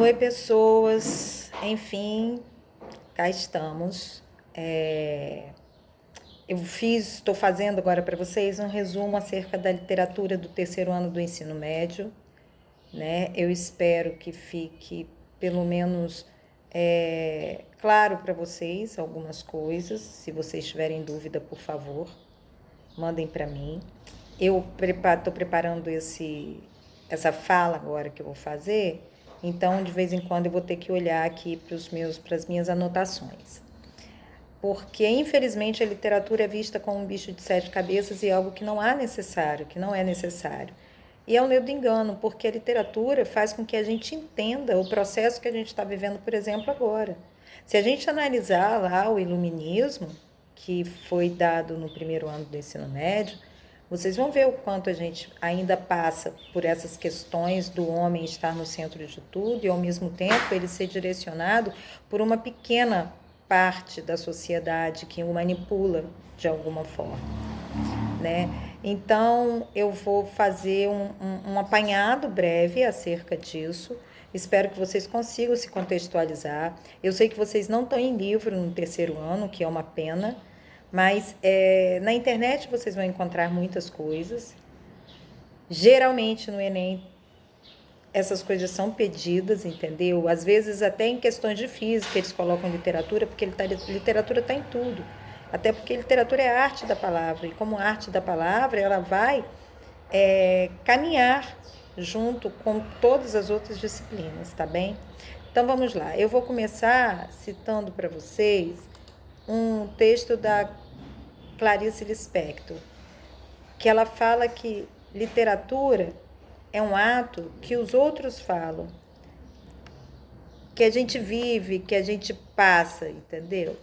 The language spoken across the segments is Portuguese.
Oi, pessoas. Enfim, cá estamos. Estou fazendo agora para vocês um resumo acerca da literatura do terceiro ano do ensino médio, né? Eu espero que fique pelo menos claro para vocês algumas coisas. Se vocês tiverem dúvida, por favor, mandem para mim. Eu estou preparando essa fala agora que eu vou fazer, então de vez em quando eu vou ter que olhar aqui para as minhas anotações. Porque, infelizmente, a literatura é vista como um bicho de sete cabeças e algo que não é necessário. E é um ledo engano, porque a literatura faz com que a gente entenda o processo que a gente está vivendo, por exemplo, agora. Se a gente analisar lá o iluminismo, que foi dado no primeiro ano do ensino médio, vocês vão ver o quanto a gente ainda passa por essas questões do homem estar no centro de tudo e, ao mesmo tempo, ele ser direcionado por uma pequena parte da sociedade que o manipula de alguma forma, né? Então, eu vou fazer um apanhado breve acerca disso. Espero que vocês consigam se contextualizar. Eu sei que vocês não estão em livro no terceiro ano, que é uma pena, mas na internet vocês vão encontrar muitas coisas. Geralmente no Enem essas coisas são pedidas, entendeu? Às vezes até em questões de física eles colocam literatura, porque literatura está em tudo. Até porque literatura é a arte da palavra, e como arte da palavra, ela vai caminhar junto com todas as outras disciplinas, tá bem? Então vamos lá, eu vou começar citando para vocês um texto da Clarice Lispector, que ela fala que literatura é um ato que os outros falam, que a gente vive, que a gente passa, entendeu?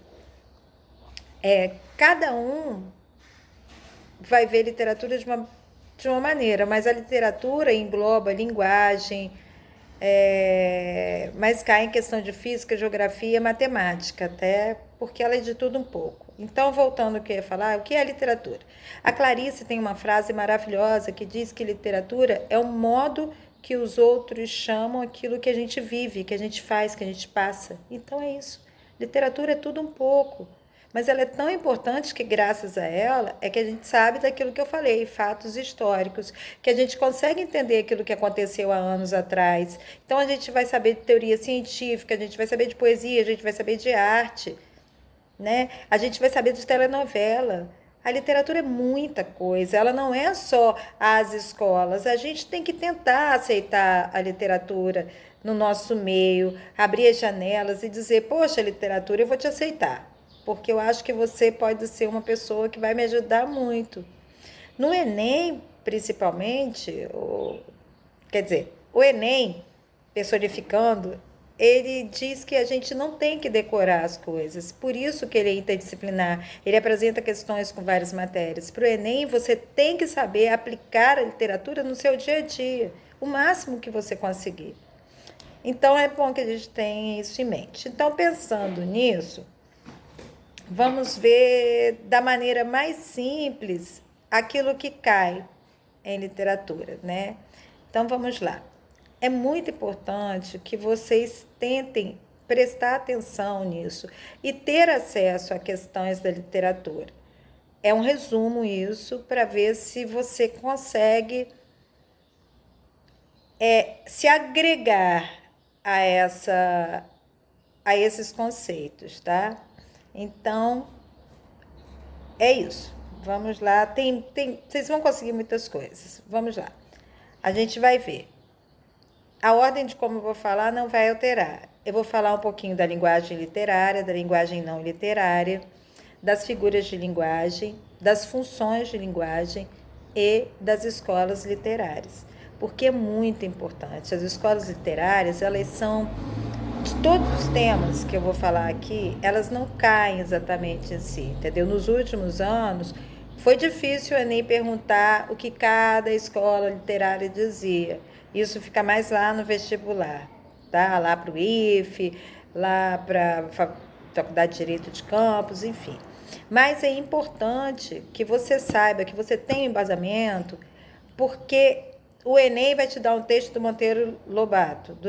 Cada um vai ver literatura de uma maneira, mas a literatura engloba linguagem, mas cai em questão de física, geografia, matemática, até porque ela é de tudo um pouco. Então, voltando ao que eu ia falar, o que é literatura? A Clarice tem uma frase maravilhosa que diz que literatura é o modo que os outros chamam aquilo que a gente vive, que a gente faz, que a gente passa. Então é isso. Literatura é tudo um pouco. Mas ela é tão importante que, graças a ela, é que a gente sabe daquilo que eu falei, fatos históricos, que a gente consegue entender aquilo que aconteceu há anos atrás. Então, a gente vai saber de teoria científica, a gente vai saber de poesia, a gente vai saber de arte, né? A gente vai saber de telenovela. A literatura é muita coisa, ela não é só as escolas. A gente tem que tentar aceitar a literatura no nosso meio, abrir as janelas e dizer: poxa, literatura, eu vou te aceitar, porque eu acho que você pode ser uma pessoa que vai me ajudar muito. No Enem, principalmente, quer dizer, o Enem, personificando, ele diz que a gente não tem que decorar as coisas, por isso que ele é interdisciplinar, ele apresenta questões com várias matérias. Para o Enem, você tem que saber aplicar a literatura no seu dia a dia, o máximo que você conseguir. Então, é bom que a gente tenha isso em mente. Então, pensando nisso, vamos ver da maneira mais simples aquilo que cai em literatura, né? Então vamos lá. É muito importante que vocês tentem prestar atenção nisso e ter acesso a questões da literatura. É um resumo isso para ver se você consegue se agregar a esses conceitos, tá? Então, é isso. Vamos lá. Vocês vão conseguir muitas coisas. Vamos lá. A gente vai ver. A ordem de como eu vou falar não vai alterar. Eu vou falar um pouquinho da linguagem literária, da linguagem não literária, das figuras de linguagem, das funções de linguagem e das escolas literárias. Porque é muito importante. As escolas literárias, elas são, de todos os temas que eu vou falar aqui, elas não caem exatamente em si, entendeu? Nos últimos anos, foi difícil o Enem perguntar o que cada escola literária dizia. Isso fica mais lá no vestibular, tá? Lá para o IFE, lá para a Faculdade de Direito de Campos, enfim. Mas é importante que você saiba, que você tenha embasamento, porque o Enem vai te dar um texto do Monteiro Lobato, do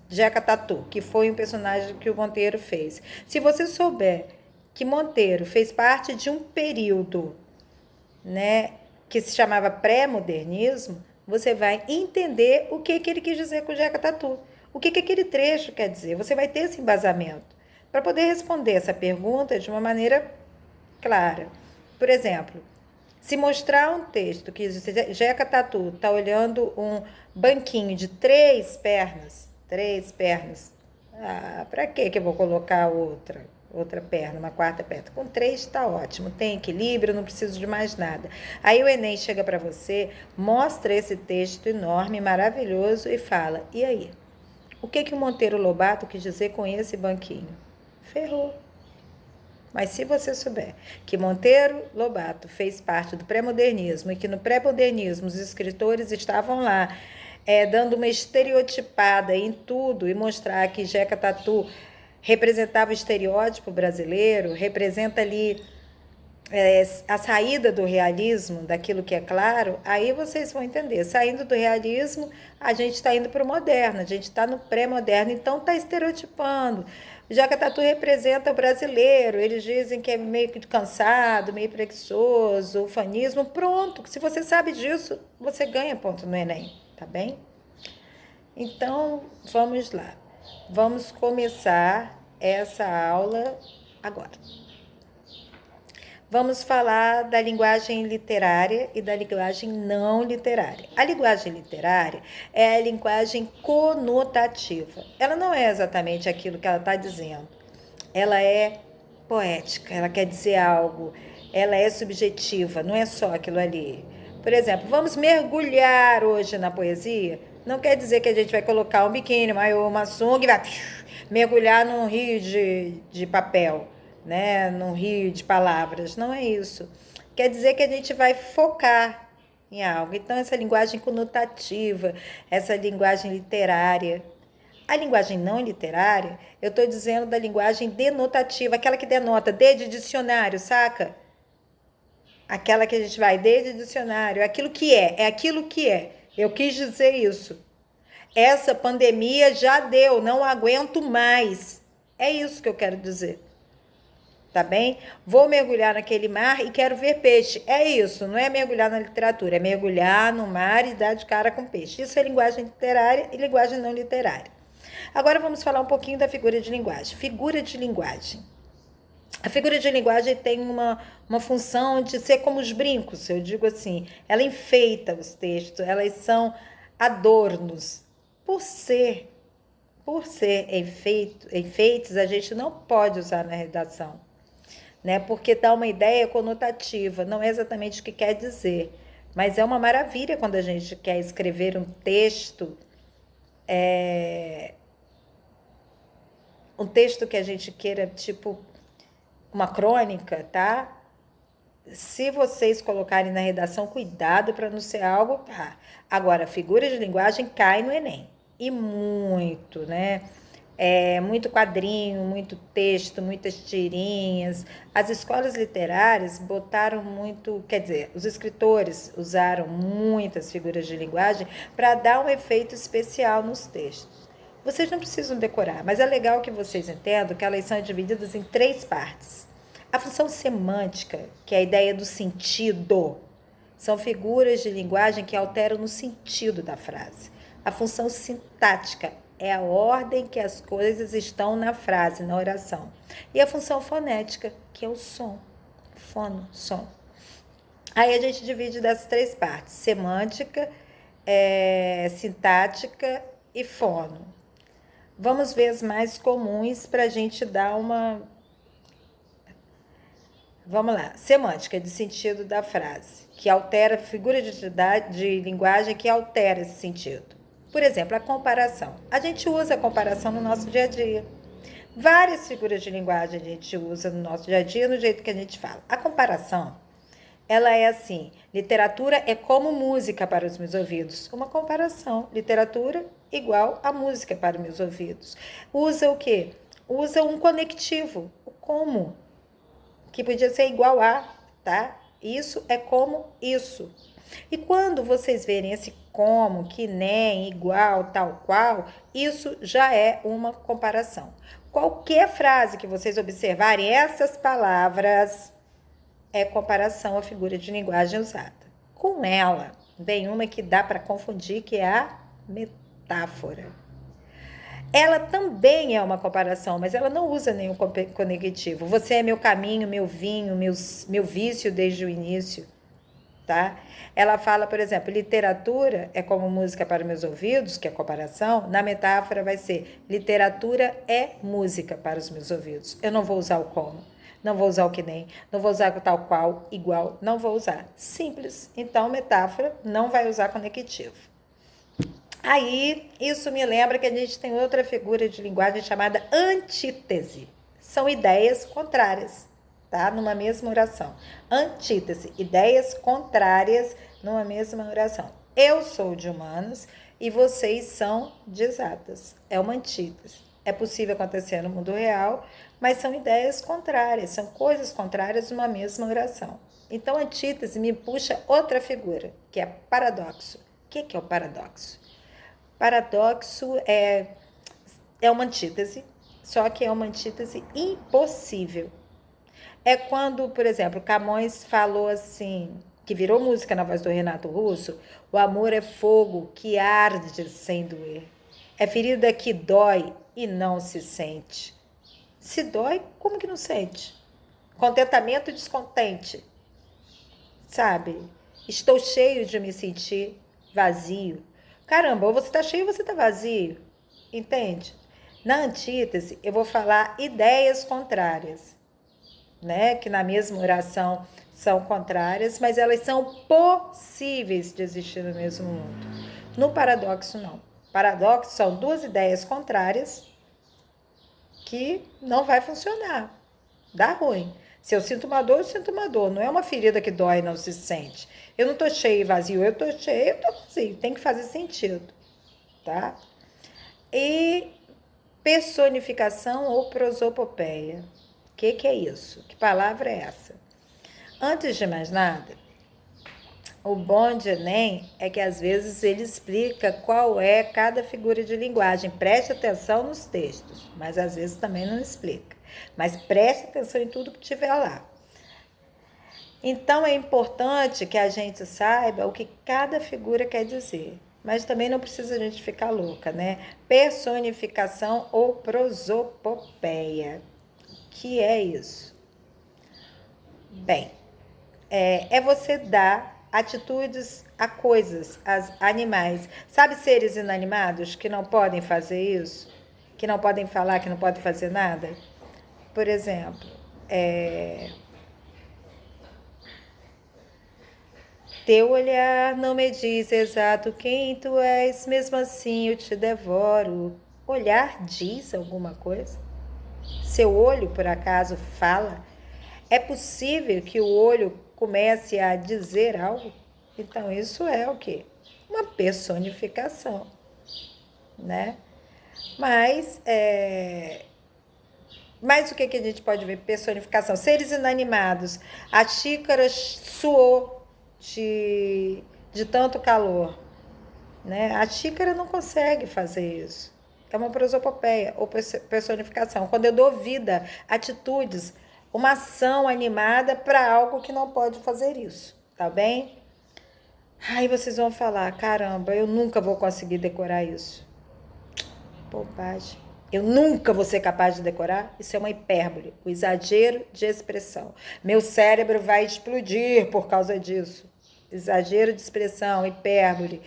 Jeca Tatu, que foi um personagem que o Monteiro fez. Se você souber que Monteiro fez parte de um período, né, que se chamava pré-modernismo, você vai entender o que ele quis dizer com o Jeca Tatu. O que aquele trecho quer dizer. Você vai ter esse embasamento para poder responder essa pergunta de uma maneira clara. Por exemplo, se mostrar um texto que Jeca Tatu está olhando um banquinho de três pernas, para que eu vou colocar outra perna, uma quarta perna? Com três está ótimo, tem equilíbrio, não preciso de mais nada. Aí o Enem chega para você, mostra esse texto enorme, maravilhoso e fala, e aí? O que o Monteiro Lobato quis dizer com esse banquinho? Ferrou. Mas se você souber que Monteiro Lobato fez parte do pré-modernismo e que no pré-modernismo os escritores estavam lá dando uma estereotipada em tudo e mostrar que Jeca Tatu representava o estereótipo brasileiro, representa ali a saída do realismo, daquilo que é claro, aí vocês vão entender. Saindo do realismo, a gente está indo para o moderno, a gente está no pré-moderno, então está estereotipando. O Jeca Tatu representa o brasileiro, eles dizem que é meio que cansado, meio preguiçoso, ufanismo. Pronto, se você sabe disso, você ganha ponto no Enem, tá bem? Então, vamos lá. Vamos começar essa aula agora. Vamos falar da linguagem literária e da linguagem não literária. A linguagem literária é a linguagem conotativa. Ela não é exatamente aquilo que ela está dizendo. Ela é poética, ela quer dizer algo. Ela é subjetiva, não é só aquilo ali. Por exemplo, vamos mergulhar hoje na poesia. Não quer dizer que a gente vai colocar um biquíni, uma sunga e vai mergulhar num rio de papel, né? Num rio de palavras. Não é isso. Quer dizer que a gente vai focar em algo. Então, essa linguagem conotativa, essa linguagem literária. A linguagem não literária, eu estou dizendo da linguagem denotativa, aquela que denota, de dicionário, saca? Aquela que a gente vai, de dicionário, aquilo que é aquilo que é. Eu quis dizer isso. Essa pandemia já deu, não aguento mais. É isso que eu quero dizer. Tá bem? Vou mergulhar naquele mar e quero ver peixe. É isso, não é mergulhar na literatura, é mergulhar no mar e dar de cara com peixe. Isso é linguagem literária e linguagem não literária. Agora vamos falar um pouquinho da figura de linguagem. Figura de linguagem. A figura de linguagem tem uma função de ser como os brincos, eu digo assim. Ela enfeita os textos, elas são adornos. Por ser enfeites, a gente não pode usar na redação, né? Porque dá uma ideia conotativa, não é exatamente o que quer dizer. Mas é uma maravilha quando a gente quer escrever um texto, um texto que a gente queira, tipo, uma crônica, tá? Se vocês colocarem na redação, cuidado para não ser algo... Agora, figura de linguagem cai no Enem. E muito, né? Muito quadrinho, muito texto, muitas tirinhas. As escolas literárias botaram muito... Quer dizer, os escritores usaram muitas figuras de linguagem para dar um efeito especial nos textos. Vocês não precisam decorar, mas é legal que vocês entendam que elas são divididas em 3 partes. A função semântica, que é a ideia do sentido, são figuras de linguagem que alteram no sentido da frase. A função sintática é a ordem que as coisas estão na frase, na oração. E a função fonética, que é o som. Fono, som. Aí a gente divide dessas 3 partes: semântica, sintática e fono. Vamos ver as mais comuns para a gente dar uma... Vamos lá. Semântica, de sentido da frase, que altera, figura de linguagem que altera esse sentido. Por exemplo, a comparação. A gente usa a comparação no nosso dia a dia. Várias figuras de linguagem a gente usa no nosso dia a dia, no jeito que a gente fala. A comparação, ela é assim: literatura é como música para os meus ouvidos. Uma comparação. Literatura igual a música para os meus ouvidos. Usa o quê? Usa um conectivo. O como. Que podia ser igual a, tá? Isso é como isso. E quando vocês verem esse como, que nem, igual, tal qual, isso já é uma comparação. Qualquer frase que vocês observarem, essas palavras é comparação à figura de linguagem usada. Com ela, vem uma que dá para confundir, que é a metáfora. Ela também é uma comparação, mas ela não usa nenhum conectivo. Você é meu caminho, meu vinho, meu vício desde o início, tá? Ela fala, por exemplo, literatura é como música para meus ouvidos, que é comparação. Na metáfora vai ser literatura é música para os meus ouvidos. Eu não vou usar o como, não vou usar o que nem, não vou usar o tal qual, igual, não vou usar. Simples. Então, metáfora não vai usar conectivo. Aí, isso me lembra que a gente tem outra figura de linguagem chamada antítese. São ideias contrárias, tá? Numa mesma oração. Antítese, ideias contrárias numa mesma oração. Eu sou de humanas e vocês são de exatas. É uma antítese. É possível acontecer no mundo real, mas são ideias contrárias, são coisas contrárias numa mesma oração. Então, antítese me puxa outra figura, que é paradoxo. O que é o paradoxo? Paradoxo é uma antítese, só que é uma antítese impossível. É quando, por exemplo, Camões falou assim, que virou música na voz do Renato Russo, o amor é fogo que arde sem doer. É ferida que dói e não se sente. Se dói, como que não sente? Contentamento descontente, sabe? Estou cheio de me sentir vazio. Caramba, ou você está cheio ou você está vazio. Entende? Na antítese, eu vou falar ideias contrárias, né? Que na mesma oração são contrárias, mas elas são possíveis de existir no mesmo mundo. No paradoxo, não. Paradoxo são duas ideias contrárias que não vai funcionar. Dá ruim. Se eu sinto uma dor, eu sinto uma dor. Não é uma ferida que dói e não se sente. Eu não estou cheio e vazio, eu estou cheio, eu estou vazio. Tem que fazer sentido, tá? E personificação ou prosopopeia. O que é isso? Que palavra é essa? Antes de mais nada, o bom de Enem é que às vezes ele explica qual é cada figura de linguagem. Preste atenção nos textos, mas às vezes também não explica. Mas preste atenção em tudo que tiver lá. Então é importante que a gente saiba o que cada figura quer dizer. Mas também não precisa a gente ficar louca, né? Personificação ou prosopopeia. Que é isso? Bem, é você dar atitudes a coisas, a animais. Sabe seres inanimados que não podem fazer isso? Que não podem falar, que não podem fazer nada? Por exemplo, teu olhar não me diz exato quem tu és, mesmo assim eu te devoro. Olhar diz alguma coisa? Seu olho, por acaso, fala? É possível que o olho comece a dizer algo? Então, isso é o quê? Uma personificação, né? Mas o que a gente pode ver? Personificação. Seres inanimados. A xícara suou de tanto calor, né? A xícara não consegue fazer isso. É uma prosopopeia ou personificação. Quando eu dou vida, atitudes, uma ação animada para algo que não pode fazer isso, tá bem? Aí vocês vão falar, caramba, eu nunca vou conseguir decorar isso. Bobagem. Eu nunca vou ser capaz de decorar? Isso é uma hipérbole, o exagero de expressão. Meu cérebro vai explodir por causa disso. Exagero de expressão, hipérbole.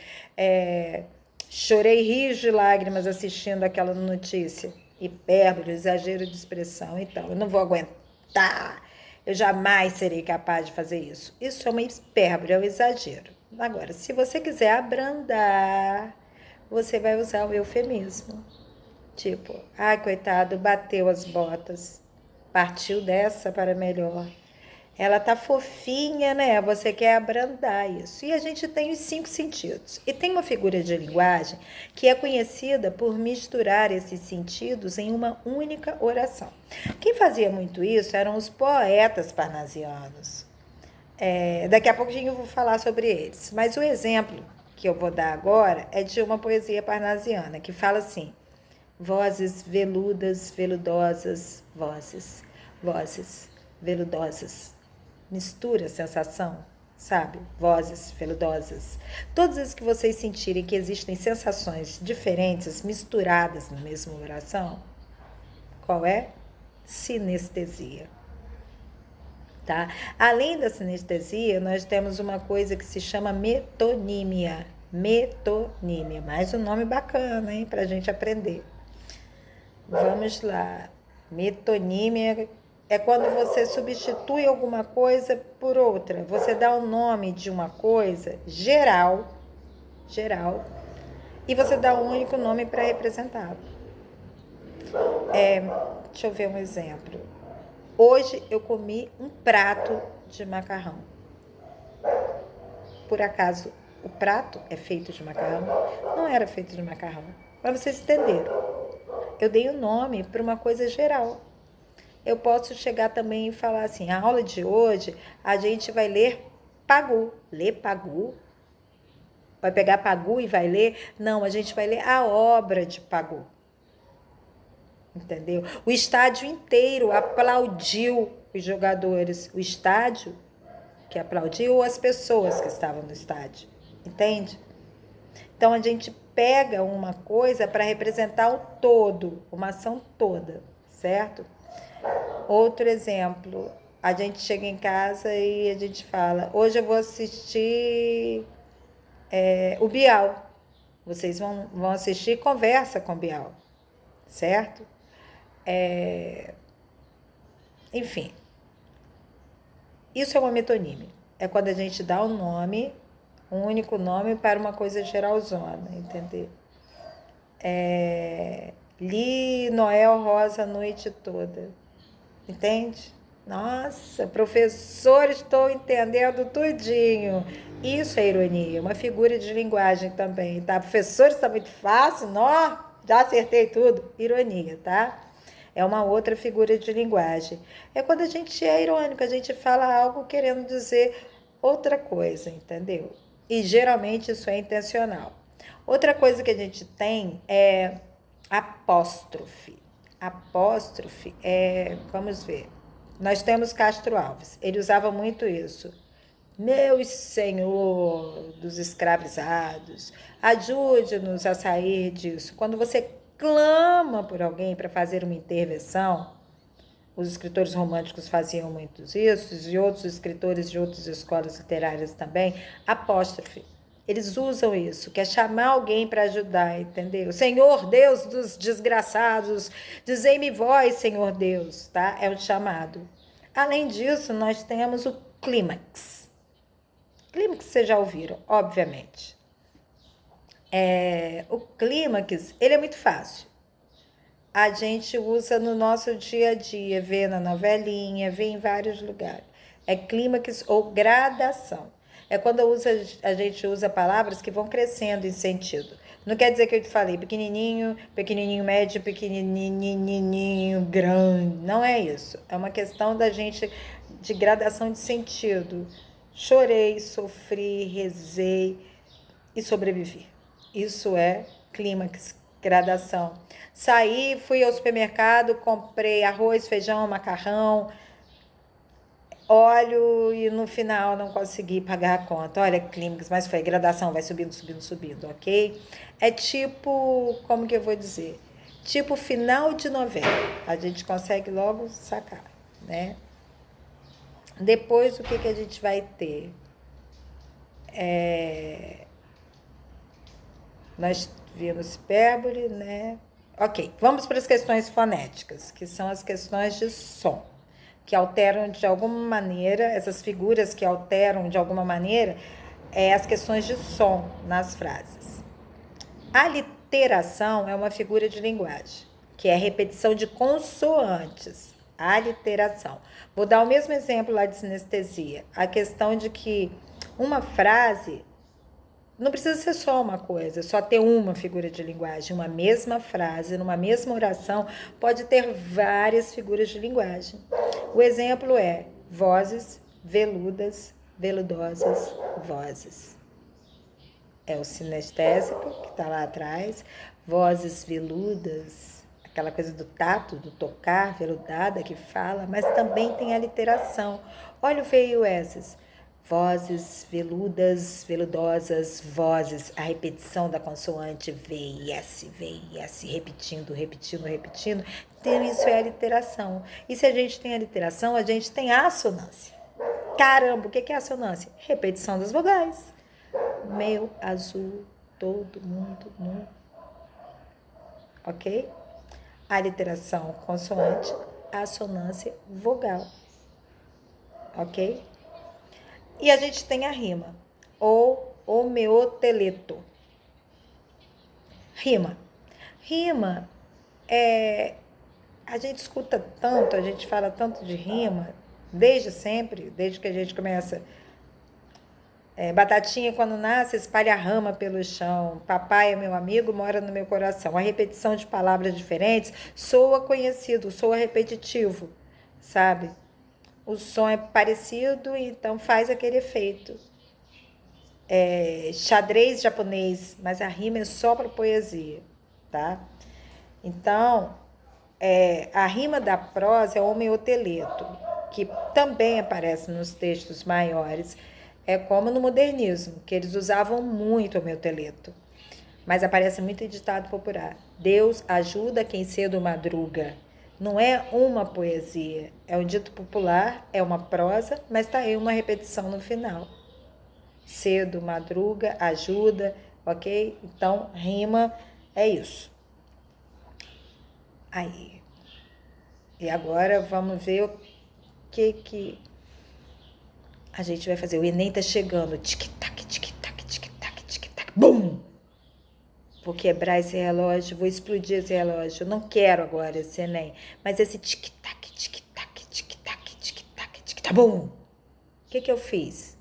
Chorei rios de lágrimas assistindo aquela notícia. Hipérbole, exagero de expressão. Então, eu não vou aguentar. Eu jamais serei capaz de fazer isso. Isso é uma hipérbole, é um exagero. Agora, se você quiser abrandar, você vai usar o eufemismo. Tipo, ai, coitado, bateu as botas. Partiu dessa para melhor. Ela tá fofinha, né? Você quer abrandar isso. E a gente tem os 5 sentidos. E tem uma figura de linguagem que é conhecida por misturar esses sentidos em uma única oração. Quem fazia muito isso eram os poetas parnasianos. Daqui a pouquinho eu vou falar sobre eles. Mas o exemplo que eu vou dar agora é de uma poesia parnasiana, que fala assim: vozes veludas, veludosas, vozes, vozes veludosas. Mistura a sensação, sabe? Vozes veludosas. Todas as que vocês sentirem que existem sensações diferentes misturadas na mesma oração, qual é? Sinestesia. Tá? Além da sinestesia, nós temos uma coisa que se chama metonímia. Metonímia, mais um nome bacana, hein, pra gente aprender. Vamos lá. Metonímia é quando você substitui alguma coisa por outra. Você dá o nome de uma coisa geral, e você dá um único nome para representá-lo. Deixa eu ver um exemplo. Hoje eu comi um prato de macarrão. Por acaso o prato é feito de macarrão? Não era feito de macarrão. Mas vocês entenderam. Eu dei o nome para uma coisa geral. Eu posso chegar também e falar assim: a aula de hoje a gente vai ler Pagu. Ler Pagu? Vai pegar Pagu e vai ler? Não, a gente vai ler a obra de Pagu. Entendeu? O estádio inteiro aplaudiu os jogadores. O estádio que aplaudiu as pessoas que estavam no estádio. Entende? Então a gente pega uma coisa para representar o todo, uma ação toda, certo? Outro exemplo, a gente chega em casa e a gente fala: hoje eu vou assistir o Bial. Vocês vão assistir Conversa com o Bial, certo? Enfim, isso é uma metonímia. É quando a gente dá um nome, um único nome para uma coisa geralzona, entendeu? Li Noel Rosa a noite toda. Entende? Nossa, professor, estou entendendo tudinho. Isso é ironia, uma figura de linguagem também, tá? Professor, está muito fácil, nó, já acertei tudo. Ironia, tá? É uma outra figura de linguagem. É quando a gente é irônico, a gente fala algo querendo dizer outra coisa, entendeu? E geralmente isso é intencional. Outra coisa que a gente tem é apóstrofe. Apóstrofe vamos ver. Nós temos Castro Alves. Ele usava muito isso. Meu Senhor dos escravizados, ajude-nos a sair disso. Quando você clama por alguém para fazer uma intervenção, os escritores românticos faziam muito isso, e outros escritores de outras escolas literárias também, apóstrofe. Eles usam isso, que é chamar alguém para ajudar, entendeu? Senhor Deus dos desgraçados, dizei-me vós, Senhor Deus, tá? É o chamado. Além disso, nós temos o clímax. Clímax vocês já ouviram, obviamente. O clímax, ele é muito fácil. A gente usa no nosso dia a dia, vê na novelinha, vê em vários lugares. É clímax ou gradação. É quando a gente usa palavras que vão crescendo em sentido. Não quer dizer que eu te falei pequenininho, pequenininho médio, pequenininho grande. Não é isso. É uma questão da gente de gradação de sentido. Chorei, sofri, rezei e sobrevivi. Isso é clímax, gradação. Saí, fui ao supermercado, comprei arroz, feijão, macarrão, óleo e no final não consegui pagar a conta. Olha, clímax, mas foi gradação, vai subindo, subindo, subindo, ok? É tipo, como que eu vou dizer? Tipo final de novela. A gente consegue logo sacar, né? Depois, o que a gente vai ter? Nós vimos hipérbole, né? Ok, vamos para as questões fonéticas, que são as questões de som, que alteram de alguma maneira, essas figuras que alteram de alguma maneira, as questões de som nas frases. A literação é uma figura de linguagem, que é a repetição de consoantes. A literação. Vou dar o mesmo exemplo lá de sinestesia. A questão de que uma frase não precisa ser só uma coisa, só ter uma figura de linguagem. Uma mesma frase, numa mesma oração, pode ter várias figuras de linguagem. O exemplo é vozes veludas, veludosas vozes. É o sinestésico, que está lá atrás, vozes veludas, aquela coisa do tato, do tocar, veludada que fala, mas também tem a literação. Olha o VIUS. Vozes veludas, veludosas, vozes, a repetição da consoante V e S, repetindo, repetindo, repetindo. Então, isso é a literação. E se a gente tem a literação, a gente tem a assonância. Caramba, o que é assonância? Repetição das vogais. Meu, azul, todo mundo nu. Ok? Aliteração, consoante, assonância, vogal. Ok? E a gente tem a rima, ou homeoteleto. Rima. Rima é... A gente escuta tanto, a gente fala tanto de rima, desde sempre, desde que a gente começa. Batatinha, quando nasce, espalha rama pelo chão. Papai é meu amigo, mora no meu coração. A repetição de palavras diferentes soa conhecido, soa repetitivo, sabe? O som é parecido, então faz aquele efeito. Xadrez japonês, mas a rima é só para poesia, tá? Então, a rima da prosa é o homeoteleto, que também aparece nos textos maiores. É como no modernismo, que eles usavam muito o homeoteleto, mas aparece muito em ditado popular. Deus ajuda quem cedo madruga. Não é uma poesia, é um dito popular, é uma prosa, mas está aí uma repetição no final. Cedo, madruga, ajuda, ok? Então, rima é isso. Aí. E agora vamos ver o que a gente vai fazer. O Enem tá chegando. Tic-tac, tic-tac, tic-tac, tic-tac. Bum! Vou quebrar esse relógio, vou explodir esse relógio. Eu não quero agora esse Enem. Mas esse tic-tac, tic-tac, tic-tac, tic-tac, tic-tac. Bum! O que eu fiz?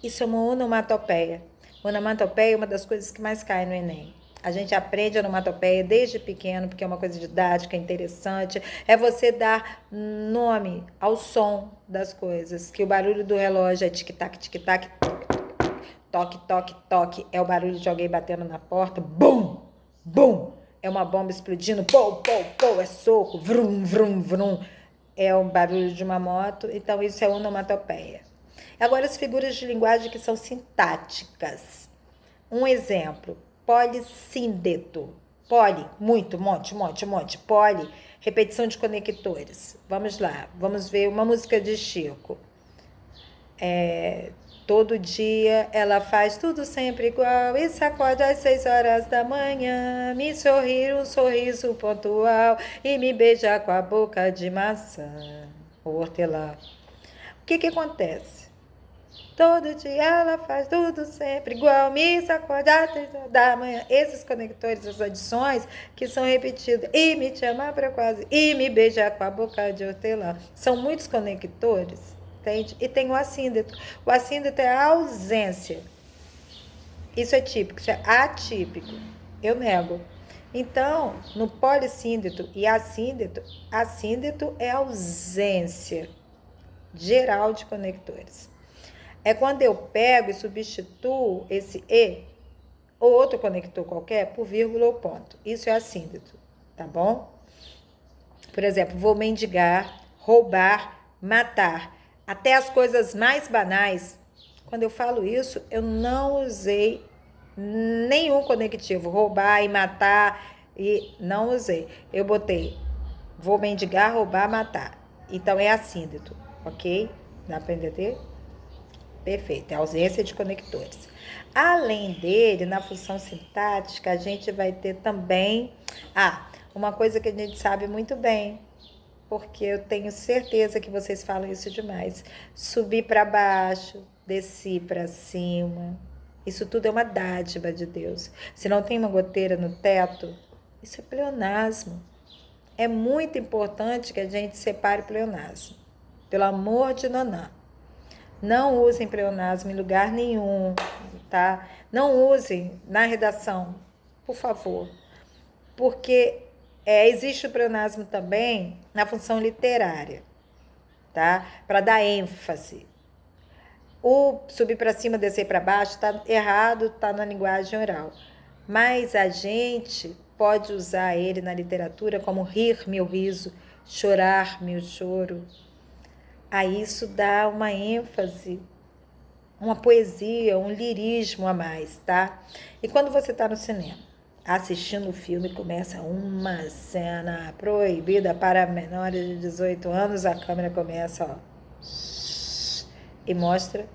Isso é uma onomatopeia. Onomatopeia é uma das coisas que mais cai no Enem. A gente aprende onomatopeia desde pequeno, porque é uma coisa didática, interessante. É você dar nome ao som das coisas. Que o barulho do relógio é tic-tac, tic-tac, toque, toque, toque. É o barulho de alguém batendo na porta. Bum! Bum! É uma bomba explodindo. Pou, pou, pou. É soco. Vrum, vrum, vrum. É o barulho de uma moto. Então, isso é onomatopeia. Agora, as figuras de linguagem que são sintáticas. Um exemplo, polissíndeto. Poli, muito, monte, monte, monte. Poli, repetição de conectores. Vamos lá, vamos ver uma música de Chico. Todo dia ela faz tudo sempre igual e sacode às 6 horas da manhã, me sorrir um sorriso pontual e me beija com a boca de maçã. O hortelã. O que acontece? Todo dia ela faz tudo sempre igual, me sacode às 6 horas da manhã. Esses conectores, as adições que são repetidas. E me chama pra quase, e me beija com a boca de hortelã. São muitos conectores, entende? E tem o assíndeto. O assíndeto é a ausência. Isso é típico, isso é atípico. Eu nego. Então, no polissíndeto e assíndeto é ausência geral de conectores. É quando eu pego e substituo esse e ou outro conector qualquer por vírgula ou ponto. Isso é assíndeto, tá bom? Por exemplo, vou mendigar, roubar, matar. Até as coisas mais banais. Quando eu falo isso, eu não usei nenhum conectivo. Roubar e matar, e não usei. Eu botei vou mendigar, roubar, matar. Então, é assíndeto, ok? Dá para entender? Perfeito, é a ausência de conectores. Além dele, na função sintática, a gente vai ter também uma coisa que a gente sabe muito bem, porque eu tenho certeza que vocês falam isso demais. Subir para baixo, descer para cima. Isso tudo é uma dádiva de Deus. Se não tem uma goteira no teto, isso é pleonasmo. É muito importante que a gente separe pleonasmo. Pelo amor de Nanã. Não usem pleonasmo em lugar nenhum, tá? Não usem na redação, por favor. Porque existe o pleonasmo também na função literária, tá? Para dar ênfase. O subir para cima, descer para baixo, está errado, está na linguagem oral. Mas a gente pode usar ele na literatura como rir meu riso, chorar meu choro. Aí isso dá uma ênfase, uma poesia, um lirismo a mais, tá? E quando você está no cinema, assistindo o filme, começa uma cena proibida para menores de 18 anos, a câmera começa, ó, e mostra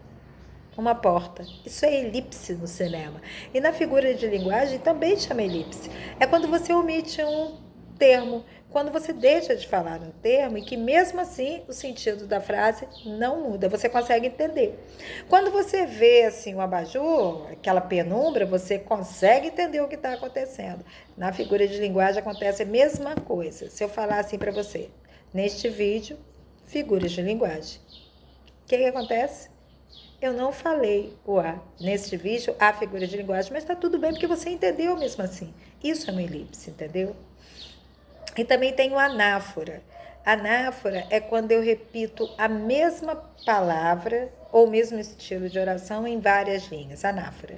uma porta. Isso é elipse no cinema. E na figura de linguagem também chama elipse. É quando você omite um termo, quando você deixa de falar um termo e que mesmo assim o sentido da frase não muda, você consegue entender. Quando você vê assim o abajur, aquela penumbra, você consegue entender o que está acontecendo. Na figura de linguagem acontece a mesma coisa. Se eu falar assim para você, neste vídeo, figuras de linguagem. O que acontece? Eu não falei o A neste vídeo, a figura de linguagem, mas está tudo bem porque você entendeu mesmo assim. Isso é uma elipse, entendeu? E também tem o anáfora. Anáfora é quando eu repito a mesma palavra ou o mesmo estilo de oração em várias linhas. Anáfora.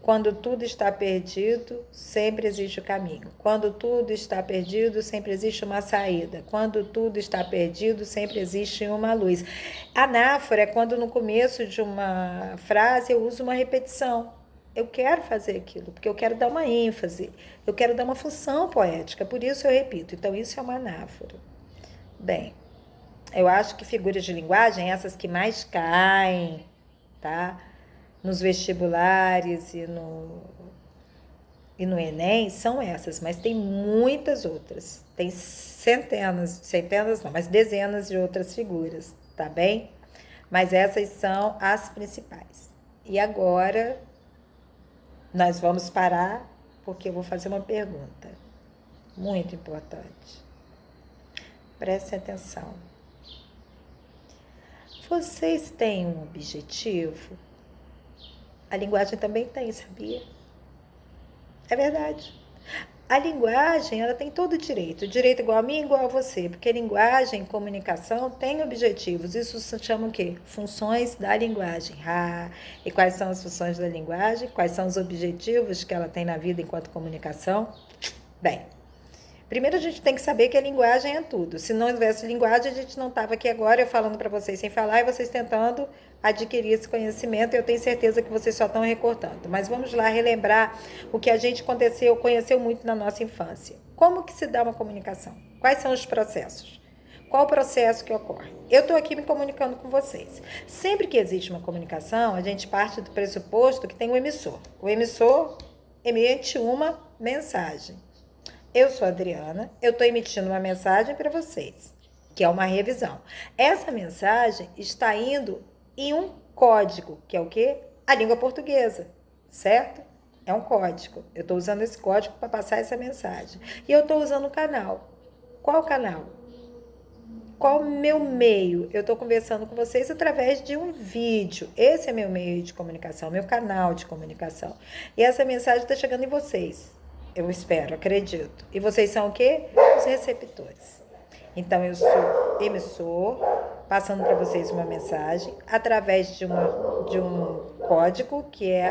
Quando tudo está perdido, sempre existe o caminho. Quando tudo está perdido, sempre existe uma saída. Quando tudo está perdido, sempre existe uma luz. Anáfora é quando no começo de uma frase eu uso uma repetição. Eu quero fazer aquilo, porque eu quero dar uma ênfase, eu quero dar uma função poética, por isso eu repito. Então, isso é uma anáfora. Bem, eu acho que figuras de linguagem, essas que mais caem, tá? Nos vestibulares e no Enem, são essas, mas tem muitas outras. Tem centenas não, mas dezenas de outras figuras, tá bem? Mas essas são as principais. E agora nós vamos parar, porque eu vou fazer uma pergunta muito importante. Preste atenção. Vocês têm um objetivo? A linguagem também tem, sabia? É verdade. A linguagem, ela tem todo o direito igual a mim, igual a você, porque a linguagem, comunicação, tem objetivos. Isso se chama o quê? Funções da linguagem. E quais são as funções da linguagem? Quais são os objetivos que ela tem na vida enquanto comunicação? Bem, primeiro a gente tem que saber que a linguagem é tudo. Se não houvesse linguagem, a gente não estava aqui agora eu falando para vocês sem falar e vocês tentando adquirir esse conhecimento. Eu tenho certeza que vocês só estão recortando. Mas vamos lá relembrar o que a gente conheceu muito na nossa infância. Como que se dá uma comunicação? Quais são os processos? Qual o processo que ocorre? Eu estou aqui me comunicando com vocês. Sempre que existe uma comunicação, a gente parte do pressuposto que tem um emissor. O emissor emite uma mensagem. Eu sou a Adriana, eu estou emitindo uma mensagem para vocês, que é uma revisão. Essa mensagem está indo em um código, que é o quê? A língua portuguesa, certo? É um código. Eu estou usando esse código para passar essa mensagem. E eu estou usando o canal. Qual canal? Qual o meu meio? Eu estou conversando com vocês através de um vídeo. Esse é meu meio de comunicação, meu canal de comunicação. E essa mensagem está chegando em vocês. Eu espero, acredito. E vocês são o quê? Os receptores. Então, eu sou emissor, passando para vocês uma mensagem através de um código, que é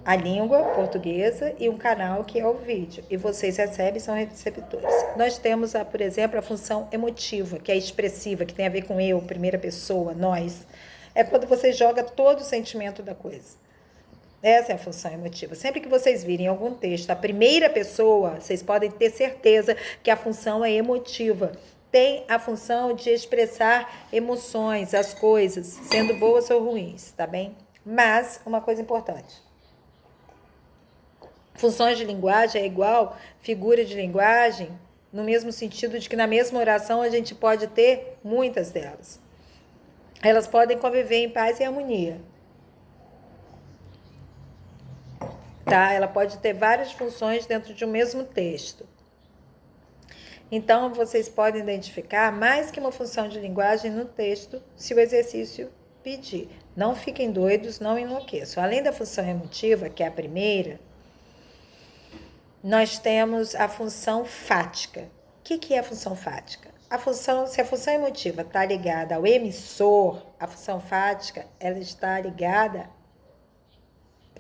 a língua portuguesa, e um canal que é o vídeo. E vocês recebem, são receptores. Nós temos, por exemplo, a função emotiva, que é expressiva, que tem a ver com eu, primeira pessoa, nós. É quando você joga todo o sentimento da coisa. Essa é a função emotiva. Sempre que vocês virem algum texto, a primeira pessoa, vocês podem ter certeza que a função é emotiva. Tem a função de expressar emoções, as coisas, sendo boas ou ruins, tá bem? Mas, uma coisa importante. Funções de linguagem é igual figura de linguagem, no mesmo sentido de que na mesma oração a gente pode ter muitas delas. Elas podem conviver em paz e harmonia. Tá? Ela pode ter várias funções dentro de um mesmo texto. Então, vocês podem identificar mais que uma função de linguagem no texto, se o exercício pedir. Não fiquem doidos, não enlouqueçam. Além da função emotiva, que é a primeira, nós temos a função fática. O que é a função fática? se a função emotiva está ligada ao emissor, a função fática, ela está ligada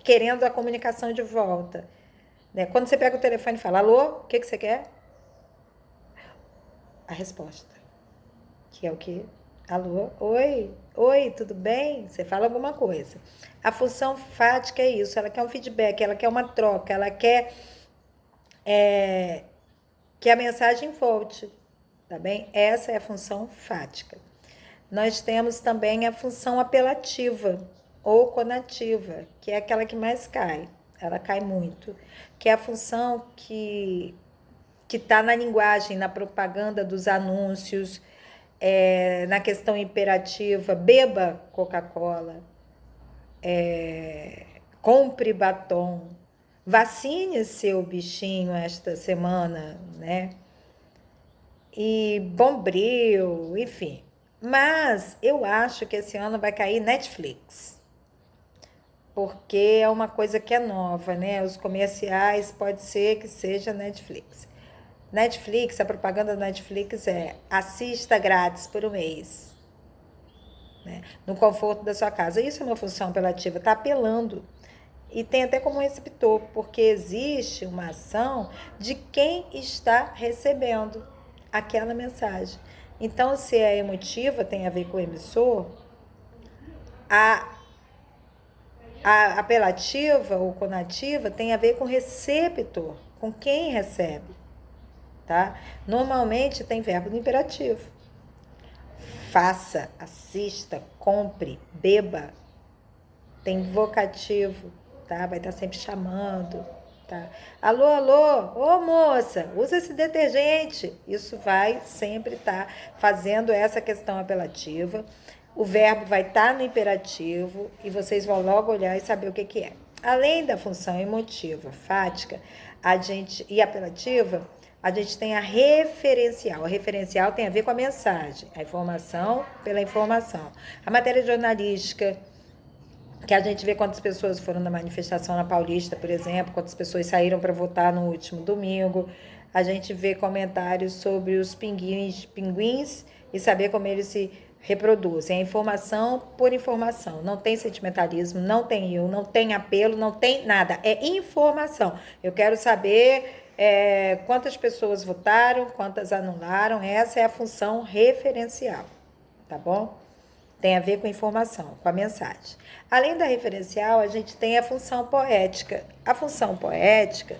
querendo a comunicação de volta. Né? Quando você pega o telefone e fala, alô, o que você quer? A resposta, que é o quê? Alô, oi, tudo bem? Você fala alguma coisa. A função fática é isso, ela quer um feedback, ela quer uma troca, ela quer que a mensagem volte, tá bem? Essa é a função fática. Nós temos também a função apelativa ou conativa, que é aquela que mais cai, ela cai muito, que é a função que está na linguagem, na propaganda dos anúncios, na questão imperativa, beba Coca-Cola, compre batom, vacine seu bichinho esta semana, né? E Bombril, enfim. Mas eu acho que esse ano vai cair Netflix, porque é uma coisa que é nova, né? Os comerciais pode ser que seja Netflix. Netflix, a propaganda da Netflix é assista grátis por um mês, né? No conforto da sua casa. Isso é uma função apelativa, está apelando. E tem até como receptor, porque existe uma ação de quem está recebendo aquela mensagem. Então, se é emotiva, tem a ver com o emissor, a apelativa ou conativa tem a ver com o receptor, com quem recebe, tá? Normalmente tem verbo no imperativo. Faça, assista, compre, beba. Tem vocativo, tá? Vai estar sempre chamando, tá? Alô, alô, ô moça, usa esse detergente. Isso vai sempre estar fazendo essa questão apelativa. O verbo vai estar no imperativo e vocês vão logo olhar e saber o que é. Além da função emotiva, fática, e apelativa, a gente tem a referencial. A referencial tem a ver com a mensagem, a informação pela informação. A matéria jornalística, que a gente vê quantas pessoas foram na manifestação na Paulista, por exemplo, quantas pessoas saíram para votar no último domingo. A gente vê comentários sobre os pinguins e saber como eles se reproduzem. É informação por informação. Não tem sentimentalismo, não tem eu, não tem apelo, não tem nada. É informação. Eu quero saber quantas pessoas votaram, quantas anularam. Essa é a função referencial, tá bom? Tem a ver com informação, com a mensagem. Além da referencial, a gente tem a função poética. A função poética,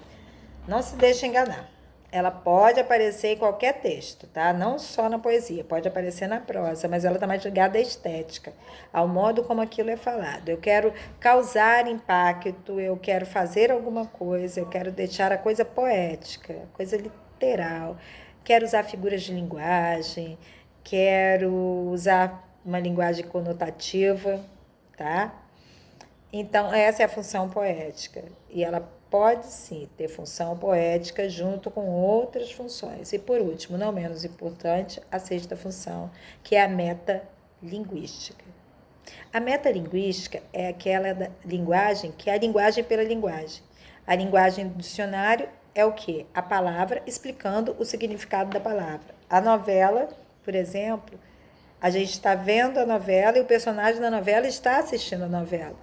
não se deixe enganar. Ela pode aparecer em qualquer texto, tá? Não só na poesia, pode aparecer na prosa, mas ela está mais ligada à estética, ao modo como aquilo é falado. Eu quero causar impacto, eu quero fazer alguma coisa, eu quero deixar a coisa poética, a coisa literal. Quero usar figuras de linguagem, quero usar uma linguagem conotativa, tá? Então, essa é a função poética. E ela pode, sim, ter função poética junto com outras funções. E, por último, não menos importante, a sexta função, que é a metalinguística. A metalinguística é aquela linguagem que é a linguagem pela linguagem. A linguagem do dicionário é o quê? A palavra explicando o significado da palavra. A novela, por exemplo, a gente está vendo a novela e o personagem da novela está assistindo a novela.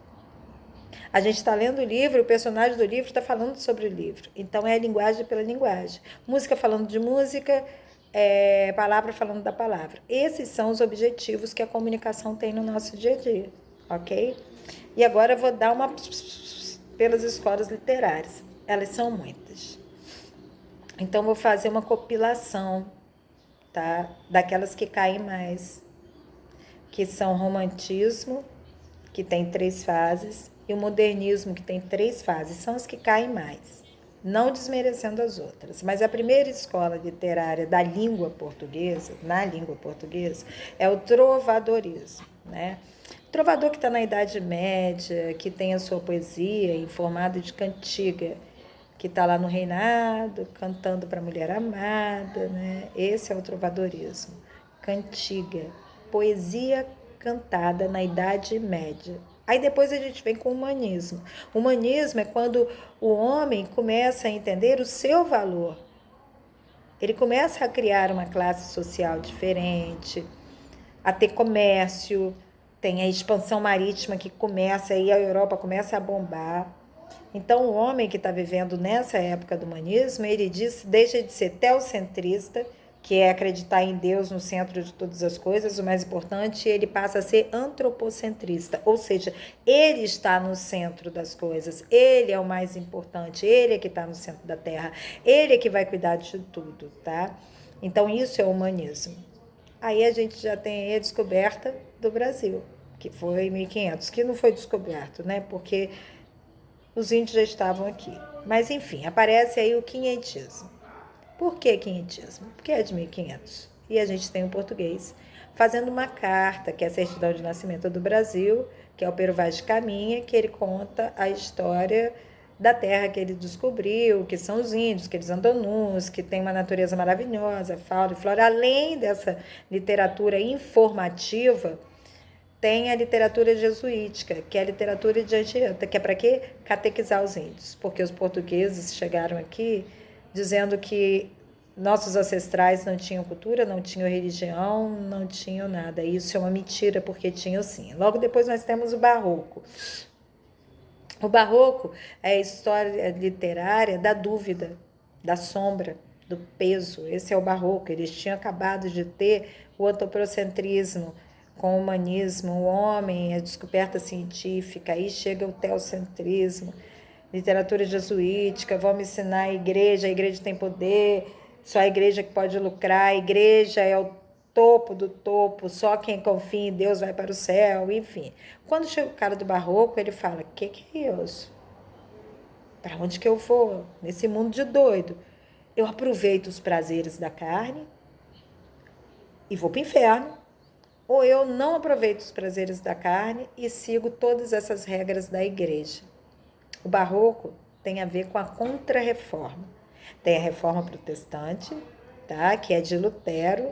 A gente está lendo o livro, o personagem do livro está falando sobre o livro. Então, é a linguagem pela linguagem. Música falando de música, palavra falando da palavra. Esses são os objetivos que a comunicação tem no nosso dia a dia, ok? E agora eu vou dar uma pelas escolas literárias. Elas são muitas. Então, vou fazer uma compilação, tá? Daquelas que caem mais, que são o romantismo, que tem 3 fases, e o modernismo, que tem 3 fases. São as que caem mais, não desmerecendo as outras. Mas a primeira escola literária da língua portuguesa, na língua portuguesa, é o trovadorismo, né? Trovador que está na Idade Média, que tem a sua poesia em formato de cantiga, que está lá no reinado, cantando para a mulher amada, né? Esse é o trovadorismo. Cantiga, poesia cantada na Idade Média. Aí depois a gente vem com o humanismo. O humanismo é quando o homem começa a entender o seu valor. Ele começa a criar uma classe social diferente, a ter comércio, tem a expansão marítima que começa, aí a Europa começa a bombar. Então, o homem que está vivendo nessa época do humanismo, ele diz, deixa de ser teocentrista, que é acreditar em Deus no centro de todas as coisas, o mais importante, ele passa a ser antropocentrista, ou seja, ele está no centro das coisas, ele é o mais importante, ele é que está no centro da Terra, ele é que vai cuidar de tudo, tá? Então, isso é o humanismo. Aí a gente já tem a descoberta do Brasil, que foi em 1500, que não foi descoberto, né? Porque os índios já estavam aqui. Mas, enfim, aparece aí o quinhentismo. Por que quinhentismo? Porque é de 1500. E a gente tem o português fazendo uma carta, que é a certidão de nascimento do Brasil, que é o Pero Vaz de Caminha, que ele conta a história da terra que ele descobriu, que são os índios, que eles andam nus, que tem uma natureza maravilhosa, fauna e flora. Além dessa literatura informativa, tem a literatura jesuítica, que é a literatura de adianta, que é para quê? Catequizar os índios, porque os portugueses chegaram aqui dizendo que nossos ancestrais não tinham cultura, não tinham religião, não tinham nada. Isso é uma mentira, porque tinham sim. Logo depois nós temos o Barroco. O Barroco é a história literária da dúvida, da sombra, do peso. Esse é o Barroco. Eles tinham acabado de ter o antropocentrismo com o humanismo, o homem, a descoberta científica, aí chega o teocentrismo, literatura jesuítica, vamos ensinar a igreja tem poder, só a igreja que pode lucrar, a igreja é o topo do topo, só quem confia em Deus vai para o céu, enfim. Quando chega o cara do Barroco, ele fala, que é isso? Para onde que eu vou? Nesse mundo de doido. Eu aproveito os prazeres da carne e vou para o inferno, ou eu não aproveito os prazeres da carne e sigo todas essas regras da igreja. O Barroco tem a ver com a Contra-Reforma. Tem a Reforma Protestante, tá? Que é de Lutero,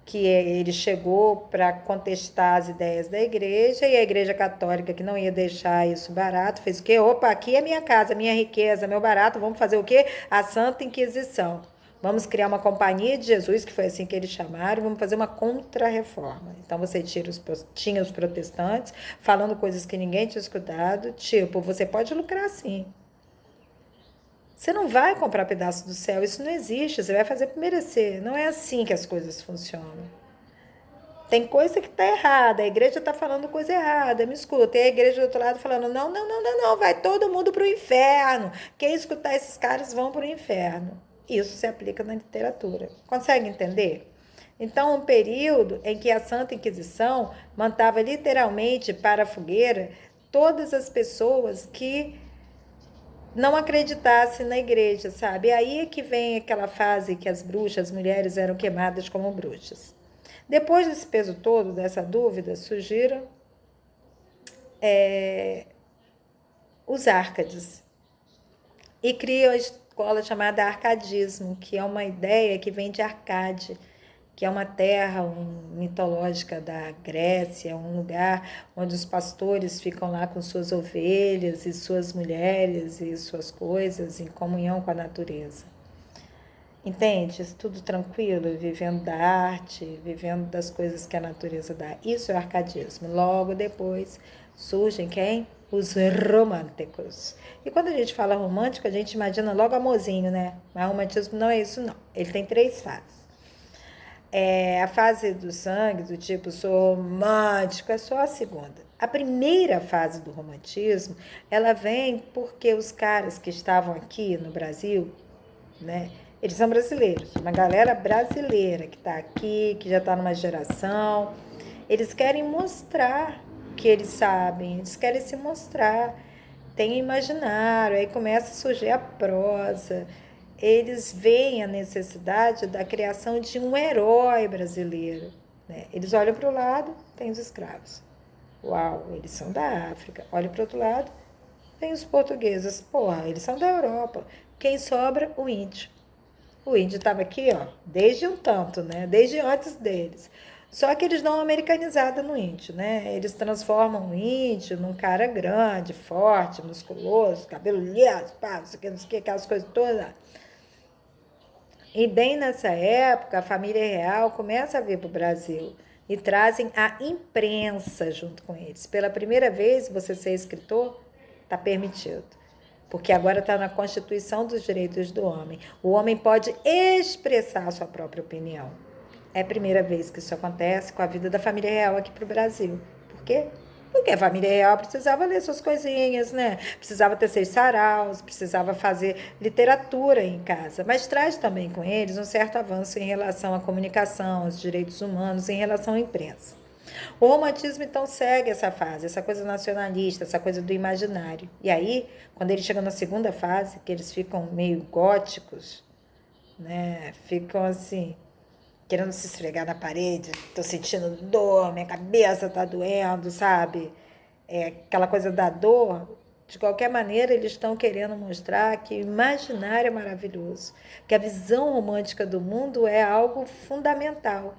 que ele chegou para contestar as ideias da igreja, e a igreja católica, que não ia deixar isso barato, fez o quê? Opa, aqui é minha casa, minha riqueza, meu barato, vamos fazer o quê? A Santa Inquisição. Vamos criar uma companhia de Jesus, que foi assim que eles chamaram, vamos fazer uma contra-reforma. Então você tinha os protestantes falando coisas que ninguém tinha escutado, tipo, você pode lucrar sim. Você não vai comprar pedaço do céu, isso não existe, você vai fazer por merecer. Não é assim que as coisas funcionam. Tem coisa que está errada, a igreja está falando coisa errada, me escuta. E a igreja do outro lado falando, não, vai todo mundo para o inferno. Quem escutar esses caras vão para o inferno. Isso se aplica na literatura. Consegue entender? Então, um período em que a Santa Inquisição mandava literalmente para a fogueira todas as pessoas que não acreditasse na igreja, sabe? E aí é que vem aquela fase que as bruxas, as mulheres eram queimadas como bruxas. Depois desse peso todo, dessa dúvida, surgiram os Árcades e criam a escola chamada Arcadismo, que é uma ideia que vem de Arcade, que é uma terra mitológica da Grécia, um lugar onde os pastores ficam lá com suas ovelhas e suas mulheres e suas coisas em comunhão com a natureza. Entende? Tudo tranquilo, vivendo da arte, vivendo das coisas que a natureza dá. Isso é arcadismo. Logo depois surgem quem? Os românticos. E quando a gente fala romântico, a gente imagina logo amorzinho, né? Mas romantismo não é isso, não. Ele tem 3 fases. A fase do sangue, do tipo, sou romântico, é só a segunda. A primeira fase do romantismo, ela vem porque os caras que estavam aqui no Brasil, né? Eles são brasileiros, uma galera brasileira que está aqui, que já está numa geração. Eles querem mostrar que eles sabem, eles querem se mostrar. Tem imaginário, aí começa a surgir a prosa. Eles veem a necessidade da criação de um herói brasileiro, né? Eles olham para o lado, tem os escravos. Uau, eles são da África. Olha para o outro lado, tem os portugueses. Porra, eles são da Europa. Quem sobra? O índio. O índio estava aqui, ó, desde um tanto, né? Desde antes deles. Só que eles dão uma americanizada no índio, né? Eles transformam o índio num cara grande, forte, musculoso, cabelo liso, pá, não sei o que, aquelas coisas todas. E bem nessa época, a família real começa a vir para o Brasil e trazem a imprensa junto com eles. Pela primeira vez, você ser escritor está permitido, porque agora está na Constituição dos Direitos do Homem. O homem pode expressar a sua própria opinião. É a primeira vez que isso acontece com a vida da família real aqui para o Brasil. Por quê? Porque a família real precisava ler suas coisinhas, né? Precisava ter seus saraus, precisava fazer literatura em casa. Mas traz também com eles um certo avanço em relação à comunicação, aos direitos humanos, em relação à imprensa. O romantismo, então, segue essa fase, essa coisa nacionalista, essa coisa do imaginário. E aí, quando eles chegam na segunda fase, que eles ficam meio góticos, né? Ficam assim, querendo se esfregar na parede, tô sentindo dor, minha cabeça tá doendo, sabe? Aquela coisa da dor. De qualquer maneira, eles estão querendo mostrar que o imaginário é maravilhoso, que a visão romântica do mundo é algo fundamental.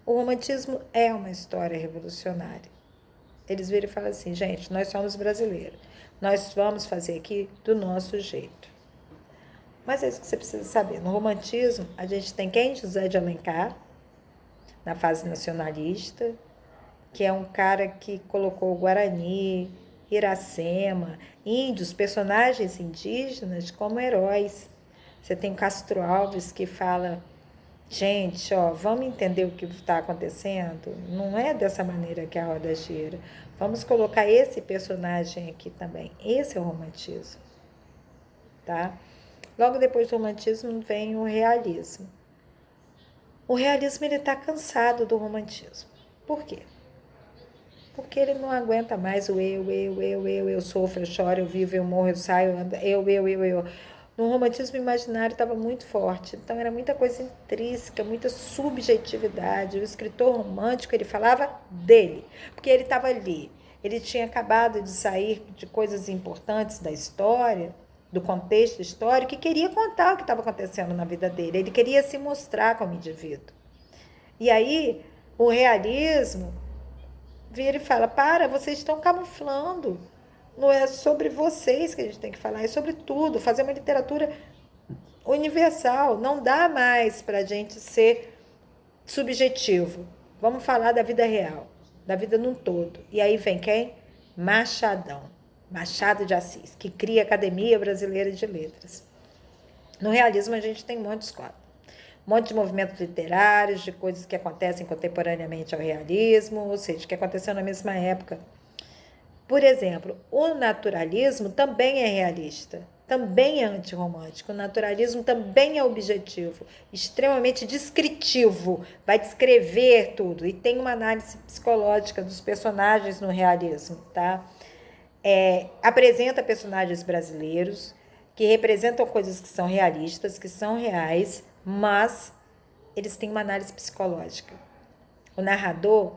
O romantismo é uma história revolucionária. Eles viram e falam assim, gente, nós somos brasileiros, nós vamos fazer aqui do nosso jeito. Mas é isso que você precisa saber. No romantismo, a gente tem quem? José de Alencar, na fase nacionalista, que é um cara que colocou o Guarani, Iracema, índios, personagens indígenas como heróis. Você tem Castro Alves que fala, gente, ó, vamos entender o que está acontecendo? Não é dessa maneira que a roda gira. Vamos colocar esse personagem aqui também. Esse é o romantismo, tá? Logo depois do romantismo vem o realismo. O realismo ele está cansado do romantismo. Por quê? Porque ele não aguenta mais o eu sofro, eu choro, eu vivo, eu morro, eu saio, eu. No romantismo imaginário estava muito forte, então era muita coisa intrínseca, muita subjetividade. O escritor romântico, ele falava dele, porque ele estava ali. Ele tinha acabado de sair de coisas importantes da história, do contexto histórico, e queria contar o que estava acontecendo na vida dele. Ele queria se mostrar como indivíduo. E aí, o realismo vira e fala, vocês estão camuflando. Não é sobre vocês que a gente tem que falar, é sobre tudo. Fazer uma literatura universal. Não dá mais para a gente ser subjetivo. Vamos falar da vida real, da vida num todo. E aí vem quem? Machadão. Machado de Assis, que cria a Academia Brasileira de Letras. No realismo a gente tem muitos quadros. Um monte de movimentos literários, de coisas que acontecem contemporaneamente ao realismo, ou seja, que aconteceu na mesma época. Por exemplo, o naturalismo também é realista, também é antirromântico. O naturalismo também é objetivo, extremamente descritivo, vai descrever tudo. E tem uma análise psicológica dos personagens no realismo, tá? Apresenta personagens brasileiros que representam coisas que são realistas, que são reais, mas eles têm uma análise psicológica. O narrador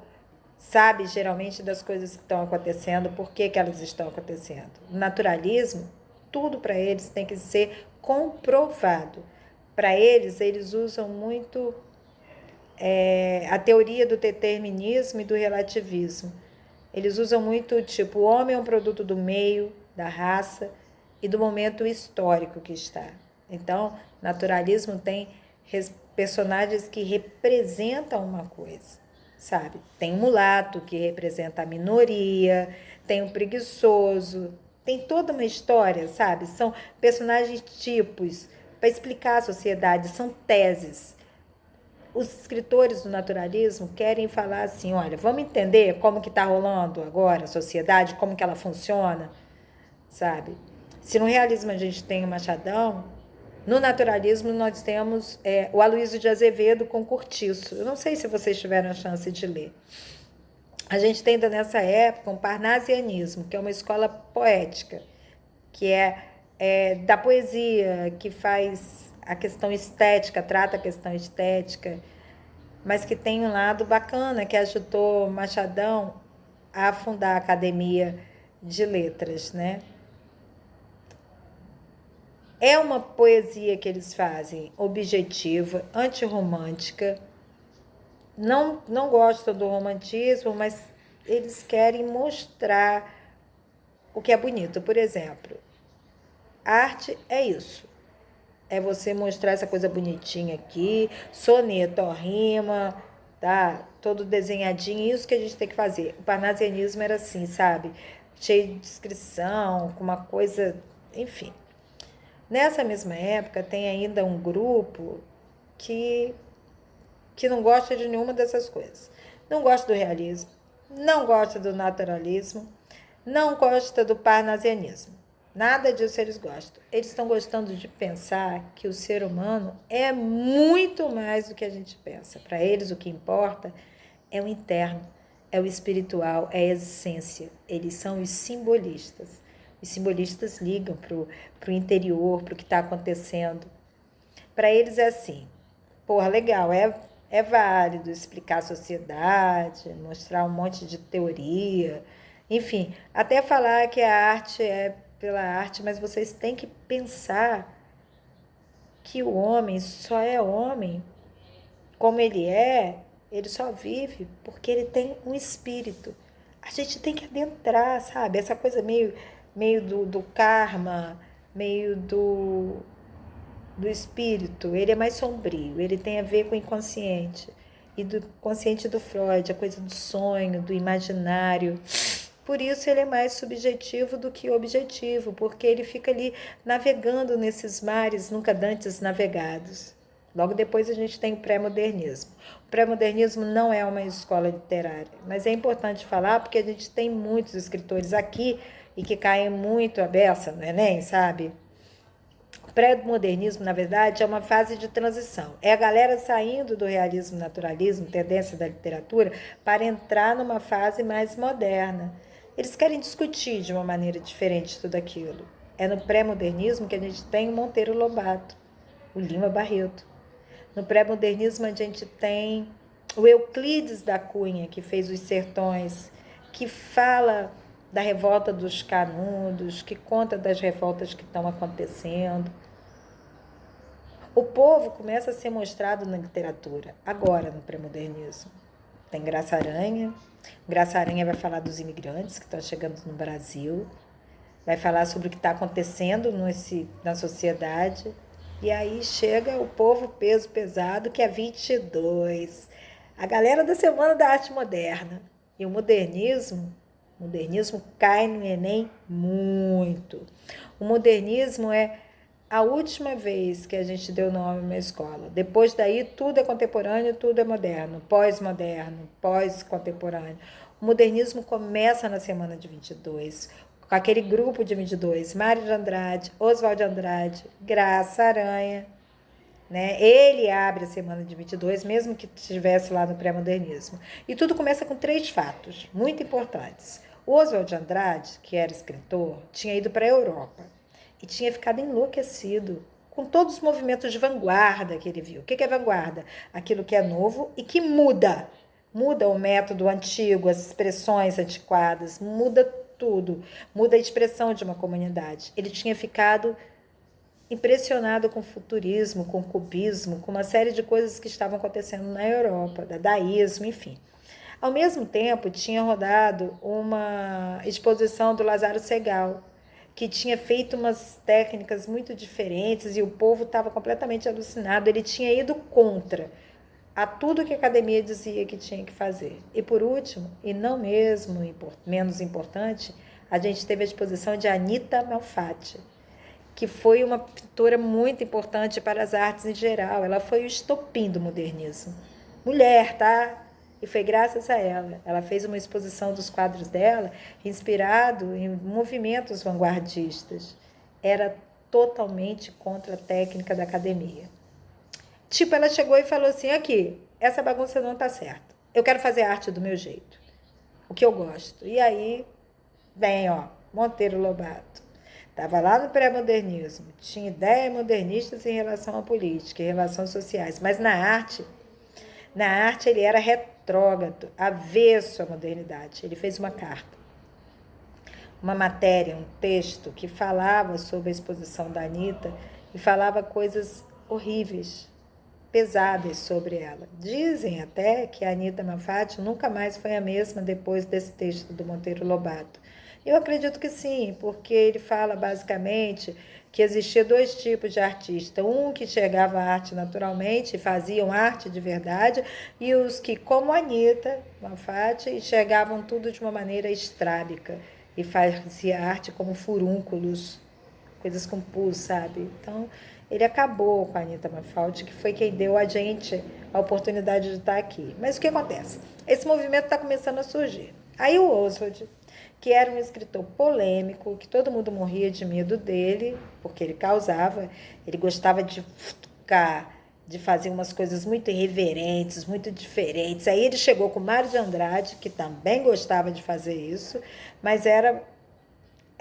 sabe geralmente das coisas que estão acontecendo, por que elas estão acontecendo. O naturalismo, tudo para eles tem que ser comprovado. Para eles usam muito a teoria do determinismo e do relativismo. Eles usam muito, tipo, o homem é um produto do meio, da raça e do momento histórico que está. Então, naturalismo tem personagens que representam uma coisa, sabe? Tem o mulato, que representa a minoria, tem o preguiçoso, tem toda uma história, sabe? São personagens tipos para explicar a sociedade, são teses. Os escritores do naturalismo querem falar assim, olha, vamos entender como que está rolando agora a sociedade, como que ela funciona, sabe? Se no realismo a gente tem o Machadão, no naturalismo nós temos o Aloysio de Azevedo com Cortiço. Eu não sei se vocês tiveram a chance de ler. A gente tem ainda nessa época um parnasianismo, que é uma escola poética, que é da poesia, que faz a questão estética, trata a questão estética, mas que tem um lado bacana, que ajudou Machadão a fundar a Academia de Letras, né? É uma poesia que eles fazem objetiva, antirromântica, não gostam do romantismo, mas eles querem mostrar o que é bonito. Por exemplo, arte é isso. é você mostrar essa coisa bonitinha aqui, soneto, ó, rima, tá? Todo desenhadinho, isso que a gente tem que fazer. O parnasianismo era assim, sabe? Cheio de descrição, com uma coisa, enfim. Nessa mesma época, tem ainda um grupo que, que não gosta de nenhuma dessas coisas. Não gosta do realismo, não gosta do naturalismo, não gosta do parnasianismo. Nada disso eles gostam. Eles estão gostando de pensar que o ser humano é muito mais do que a gente pensa. Para eles, o que importa é o interno, é o espiritual, é a essência. Eles são os simbolistas. Os simbolistas ligam para o interior, para o que está acontecendo. Para eles é assim, porra, legal, é válido explicar a sociedade, mostrar um monte de teoria, enfim, até falar que a arte é pela arte, mas vocês têm que pensar que o homem só é homem como ele só vive porque ele tem um espírito. A gente tem que adentrar, sabe? Essa coisa meio do karma, meio do espírito, ele é mais sombrio, ele tem a ver com o inconsciente. E do consciente do Freud, a coisa do sonho, do imaginário. Por isso ele é mais subjetivo do que objetivo, porque ele fica ali navegando nesses mares nunca dantes navegados. Logo depois a gente tem o pré-modernismo. O pré-modernismo não é uma escola literária, mas é importante falar porque a gente tem muitos escritores aqui e que caem muito a beça no Enem, sabe? O pré-modernismo, na verdade, é uma fase de transição. É a galera saindo do realismo, naturalismo, tendência da literatura, para entrar numa fase mais moderna. Eles querem discutir de uma maneira diferente tudo aquilo. É no pré-modernismo que a gente tem o Monteiro Lobato, o Lima Barreto. No pré-modernismo a gente tem o Euclides da Cunha, que fez Os Sertões, que fala da revolta dos canudos, que conta das revoltas que estão acontecendo. O povo começa a ser mostrado na literatura, agora no pré-modernismo. Tem Graça Aranha. Graça Aranha vai falar dos imigrantes que estão chegando no Brasil, vai falar sobre o que está acontecendo na sociedade. E aí chega o povo peso pesado, que é 22. A galera da Semana da Arte Moderna. E o modernismo cai no Enem muito. O modernismo é a última vez que a gente deu nome a uma escola. Depois daí, tudo é contemporâneo, tudo é moderno, pós-moderno, pós-contemporâneo. O modernismo começa na semana de 22, com aquele grupo de 22, Mário de Andrade, Oswald de Andrade, Graça Aranha, né? Ele abre a semana de 22, mesmo que estivesse lá no pré-modernismo. E tudo começa com 3 fatos muito importantes. O Oswald de Andrade, que era escritor, tinha ido para a Europa e tinha ficado enlouquecido com todos os movimentos de vanguarda que ele viu. O que é vanguarda? Aquilo que é novo e que muda. Muda o método antigo, as expressões antiquadas, muda tudo. Muda a expressão de uma comunidade. Ele tinha ficado impressionado com o futurismo, com o cubismo, com uma série de coisas que estavam acontecendo na Europa, dadaísmo, enfim. Ao mesmo tempo, tinha rodado uma exposição do Lázaro Segall, que tinha feito umas técnicas muito diferentes e o povo estava completamente alucinado. Ele tinha ido contra a tudo que a academia dizia que tinha que fazer. E por último, e não menos importante, a gente teve a exposição de Anita Malfatti, que foi uma pintora muito importante para as artes em geral. Ela foi o estopim do modernismo. Mulher, tá? E foi graças a ela. Ela fez uma exposição dos quadros dela, inspirado em movimentos vanguardistas. Era totalmente contra a técnica da academia. Tipo, ela chegou e falou assim, aqui, essa bagunça não tá certa. Eu quero fazer arte do meu jeito, o que eu gosto. E aí, bem, ó, Monteiro Lobato. Estava lá no pré-modernismo, tinha ideias modernistas em relação à política, em relações sociais, mas na arte ele era retrógrado, avesso à modernidade. Ele fez uma carta, uma matéria, um texto que falava sobre a exposição da Anita e falava coisas horríveis, pesadas sobre ela. Dizem até que a Anita Malfatti nunca mais foi a mesma depois desse texto do Monteiro Lobato. Eu acredito que sim, porque ele fala basicamente que existia dois tipos de artista. Um que enxergava a arte naturalmente e faziam arte de verdade, e os que, como a Anitta Malfatti, enxergavam tudo de uma maneira estrábica e fazia arte como furúnculos, coisas com pus, sabe? Então, ele acabou com a Anitta Malfatti, que foi quem deu a gente a oportunidade de estar aqui. Mas o que acontece? Esse movimento está começando a surgir. Aí o Oswald, que era um escritor polêmico, que todo mundo morria de medo dele, porque ele gostava de ficar, de fazer umas coisas muito irreverentes, muito diferentes. Aí ele chegou com Mário de Andrade, que também gostava de fazer isso, mas era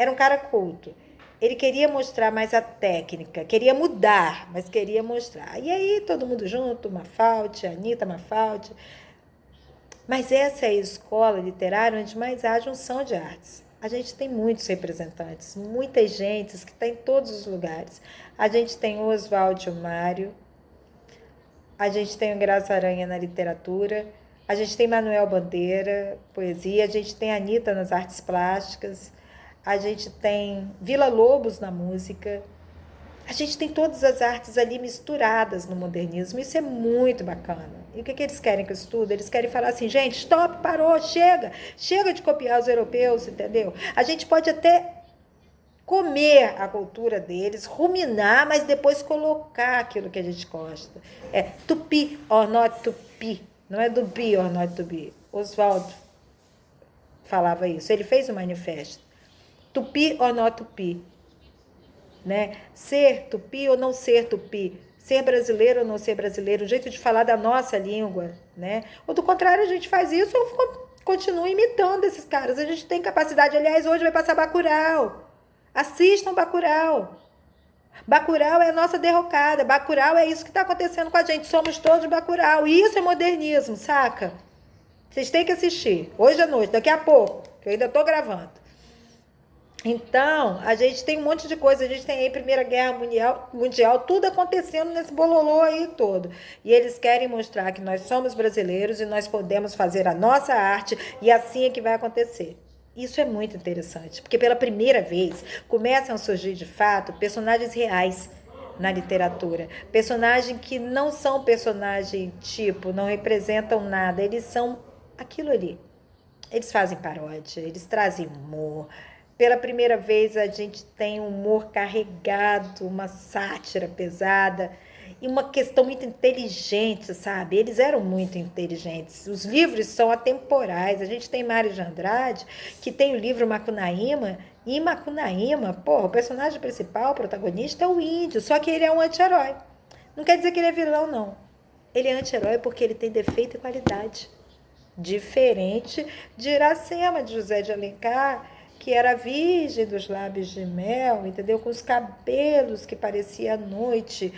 um cara culto. Ele queria mostrar mais a técnica, queria mudar, mas queria mostrar. E aí todo mundo junto, Malfatti, Anitta Malfatti. Mas essa é a escola literária onde mais há junção de artes. A gente tem muitos representantes, muitas gentes que está em todos os lugares. A gente tem o Oswald Mário, a gente tem o Graça Aranha na literatura, a gente tem Manuel Bandeira, poesia, a gente tem a Anitta nas artes plásticas, a gente tem Vila Lobos na música, a gente tem todas as artes ali misturadas no modernismo, isso é muito bacana. E o que eles querem que eu estude? Eles querem falar assim, gente, stop, parou, chega de copiar os europeus, entendeu? A gente pode até comer a cultura deles, ruminar, mas depois colocar aquilo que a gente gosta. É to be or not to be, não é do be or not to be. Oswald falava isso, ele fez um manifesto. To be or not to be. Né? Ser tupi ou não ser tupi, ser brasileiro ou não ser brasileiro, o jeito de falar da nossa língua, né? Ou do contrário, a gente faz isso ou continua imitando esses caras. A gente tem capacidade, aliás, hoje vai passar Bacurau. Assistam Bacurau. Bacurau é a nossa derrocada. Bacurau é isso que está acontecendo com a gente. Somos todos Bacurau. E isso é modernismo, saca? Vocês têm que assistir. Hoje à noite, daqui a pouco, que eu ainda estou gravando. Então, a gente tem um monte de coisa, a gente tem aí Primeira Guerra Mundial, tudo acontecendo nesse bololô aí todo. E eles querem mostrar que nós somos brasileiros e nós podemos fazer a nossa arte e assim é que vai acontecer. Isso é muito interessante, porque pela primeira vez começam a surgir de fato personagens reais na literatura. Personagens que não são personagem tipo, não representam nada, eles são aquilo ali. Eles fazem paródia, eles trazem humor. Pela primeira vez a gente tem um humor carregado, uma sátira pesada e uma questão muito inteligente, sabe? Eles eram muito inteligentes. Os livros são atemporais. A gente tem Mário de Andrade, que tem o livro Macunaíma, e em Macunaíma, porra, o personagem principal, o protagonista, é o índio, só que ele é um anti-herói. Não quer dizer que ele é vilão, não. Ele é anti-herói porque ele tem defeito e qualidade. Diferente de Iracema, de José de Alencar, que era virgem dos lábios de mel, entendeu? Com os cabelos que parecia à noite,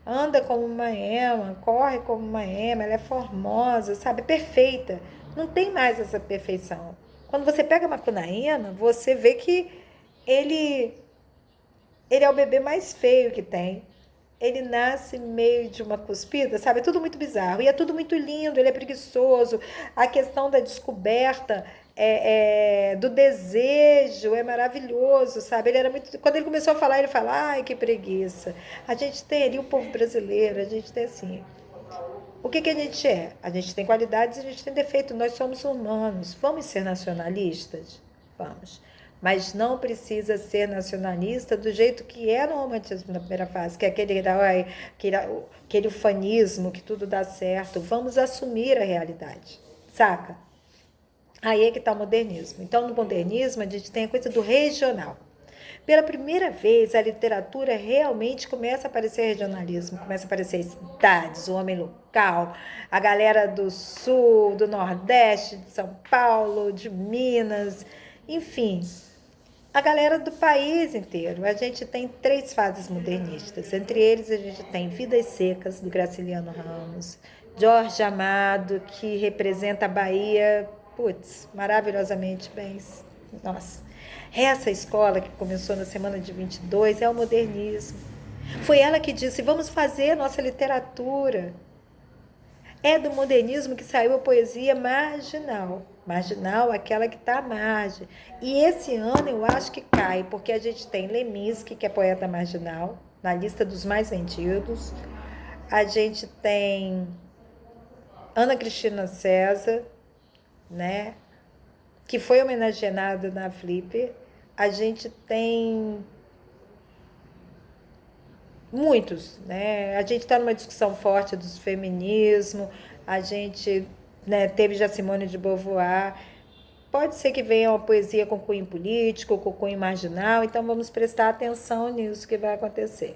anda como uma ema, corre como uma ema, ela é formosa, sabe? Perfeita. Não tem mais essa perfeição. Quando você pega Macunaíma, você vê que ele é o bebê mais feio que tem. Ele nasce meio de uma cuspida, sabe? É tudo muito bizarro. E é tudo muito lindo, ele é preguiçoso. A questão da descoberta do desejo é maravilhoso, sabe? Ele era muito. Quando ele começou a falar, ele fala, ai, que preguiça. A gente tem ali o povo brasileiro, a gente tem assim. O que a gente é? A gente tem qualidades e a gente tem defeito. Nós somos humanos. Vamos ser nacionalistas? Vamos. Mas não precisa ser nacionalista do jeito que é no romantismo na primeira fase, que é aquele ufanismo, que tudo dá certo. Vamos assumir a realidade, saca? Aí é que está o modernismo. Então, no modernismo, a gente tem a coisa do regional. Pela primeira vez, a literatura realmente começa a aparecer regionalismo, começa a aparecer cidades, o homem local, a galera do sul, do nordeste, de São Paulo, de Minas, enfim, a galera do país inteiro. A gente tem 3 fases modernistas. Entre eles, a gente tem Vidas Secas, do Graciliano Ramos, Jorge Amado, que representa a Bahia, maravilhosamente bem. Nossa, essa escola que começou na semana de 22 é o modernismo. Foi ela que disse, vamos fazer nossa literatura. É do modernismo que saiu a poesia marginal. Marginal, aquela que está à margem. E esse ano eu acho que cai, porque a gente tem Leminski, que é poeta marginal, na lista dos mais vendidos. A gente tem Ana Cristina César, né? Que foi homenageada na Flipper. A gente tem muitos, né? A gente está numa discussão forte do feminismo, a gente, né, teve já Simone de Beauvoir. Pode ser que venha uma poesia com cunho político, com cunho marginal, então vamos prestar atenção nisso que vai acontecer.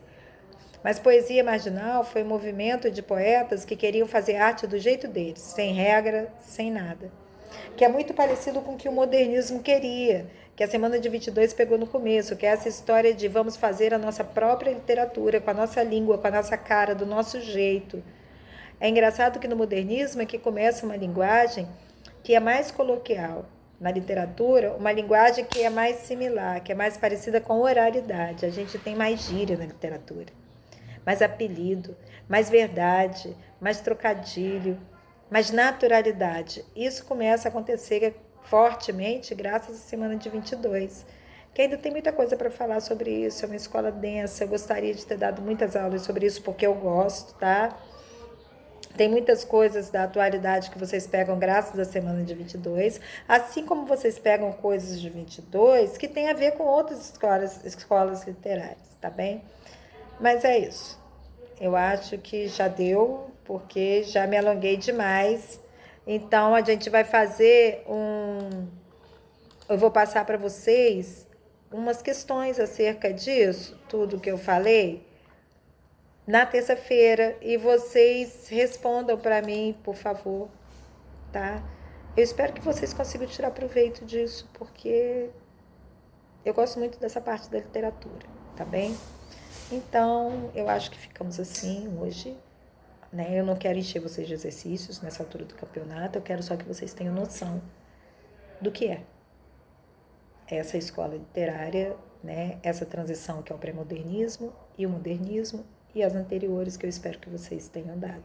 Mas poesia marginal foi um movimento de poetas que queriam fazer arte do jeito deles, sem regra, sem nada. Que é muito parecido com o que o modernismo queria, que a Semana de 22 pegou no começo, que é essa história de vamos fazer a nossa própria literatura, com a nossa língua, com a nossa cara, do nosso jeito. É engraçado que no modernismo é que começa uma linguagem que é mais coloquial. Na literatura, uma linguagem que é mais similar, que é mais parecida com oralidade. A gente tem mais gíria na literatura, mais apelido, mais verdade, mais trocadilho, mais naturalidade. Isso começa a acontecer fortemente graças à Semana de 22, que ainda tem muita coisa para falar sobre isso. É uma escola densa, eu gostaria de ter dado muitas aulas sobre isso porque eu gosto, tá? Tem muitas coisas da atualidade que vocês pegam graças à Semana de 22, assim como vocês pegam coisas de 22 que tem a ver com outras escolas literárias, tá bem? Mas é isso. Eu acho que já deu, porque já me alonguei demais. Então a gente vai fazer um. Eu vou passar para vocês umas questões acerca disso, tudo que eu falei, na terça-feira. E vocês respondam para mim, por favor, tá? Eu espero que vocês consigam tirar proveito disso, porque eu gosto muito dessa parte da literatura, tá bem? Então, eu acho que ficamos assim hoje, né? Eu não quero encher vocês de exercícios nessa altura do campeonato, eu quero só que vocês tenham noção do que é essa escola literária, né? Essa transição que é o pré-modernismo e o modernismo e as anteriores que eu espero que vocês tenham dado.